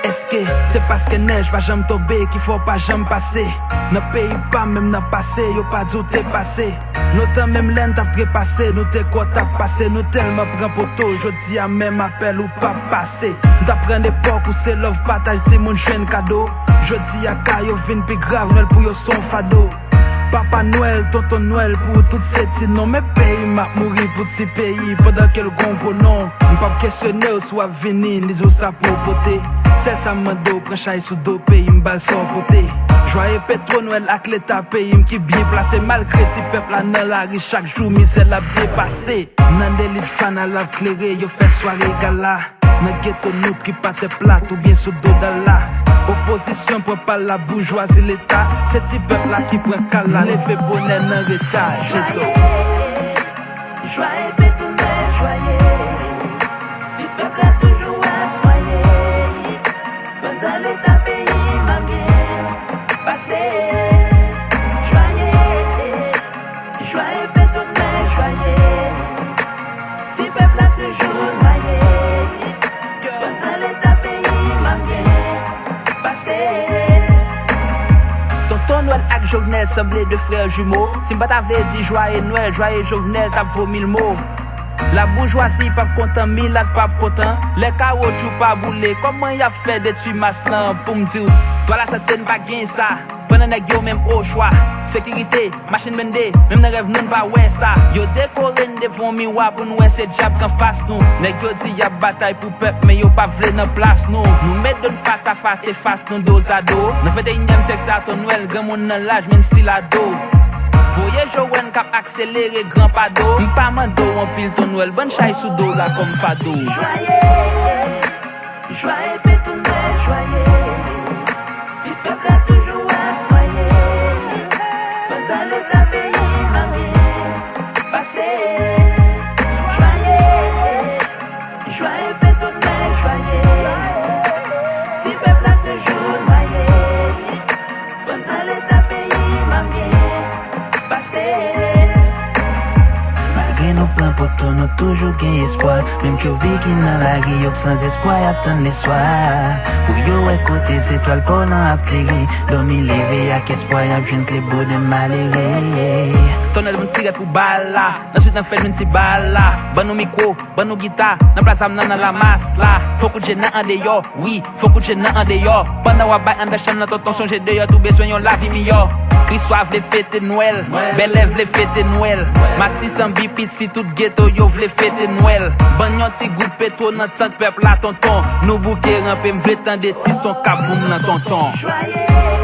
Est-ce que c'est parce que neige va jamais tomber qu'il faut pas jamais passer? Ne pays pas même n'a passé, yo pas dit où t'es passé. Nous t'en même l'aine t'as trépassé, nous t'es quoi t'as passé, nous tellement prend poteau, je dis à même appel ou pas passé. Nous t'apprends l'époque où c'est love partage, c'est mon jeune cadeau. Je dis à Kayo vin plus grave, Noël pour yo son fado. Papa Noël, tonton Noël pour toutes ces non mais pays m'a mourir pour ces pays pendant qu'elle gongo non. M'pas questionner ou soit venir, ni dire ça pour poter. C'est ça mando, prend chaille sous dos, pays m'bal son côté. Joyeux pétro Noël avec l'état pays qui bien placé malgré si peuple là dans la rue chaque jour misère la dépassé. Nan des lits fan à la clairé, yo fait soirée gala. Nan ghetto nous qui pâte plate ou bien sous dos d'Allah. Opposition prend pas la bourgeoisie l'état. C'est si peuple là qui prend cala, l'effet bonheur dans retard. Jésus. Joyeux pétro Noël, joyeux. Si peuple là toujours à noyer. Pendant l'état pays m'a bien passé. Joyeux pétro Noël, joyeux. Si peuple là toujours noyé. Pendant l'état pays m'a bien passé. Tonton Noël ak Jovenel semblé de frères jumeaux. Si m'bata vle di joyeux Noël, joyeux Jovenel, t'a vaut 1000 mots. La bourgeoisie pas content, Milad pas content. Les caoutchouc pas boulé. Comment y a fait des tues maslan pour me dire toi la certaine pas gain ça. Pendant nèg yo même au choix. Sécurité, machine bendé, même dans rêve nous pas ouais ça. Yo décoré devant miroir pour nous c'est diable qu'en face nous. Nèg yo dit y a bataille pour peuple mais yo pas vle dans place nous. Nous mettre de face à face et face nous dos à dos. Nous fait 21e sexe à ton Noël, grand monde dans l'âge même style ado. Voyez Jowen cap accéléré grand pado. M'pas mando en pile ton Noël, bonne chaille sous dos là comme fado. Joyeux, joyeux pétro Noël, joyeux. Si peuple a toujours à noyer. Pendant l'état pays m'a bien passé. Joyeux, joyeux pétro Noël, joyeux. Si peuple a toujours noyé. Pendant l'état pays m'a bien passé. Malgré nos plans pour toi, nous toujours gain espoir. Même que vie qui dans la rue, sans espoir, y attend les soirs. Pour yo écouter les étoiles pour l'en appeler. Dormir lever, avec espoir, y a besoin de beau de malheureux. Ton elle m'en tire pour balle là. Ensuite on fait une petite balle là. Bon nous micro, bon nous guitare. Dans place am dans la masse là. Faut que j'ai en dehors, oui. Faut que j'ai en dehors. Pendant wa bail en chambre dans ton changer dehors. Tout besoin yon la vie meilleure. Chris soif les fêtes Noël. Belle Ève les fêtes Noël. Maxi sans bipit si tout ghetto yo vle fêter Noël. Bon yon ti goût pétro dans tant peuple là tonton. Nous bouquet rampé m'vle tant des petits son cap dans tonton. Joyeux.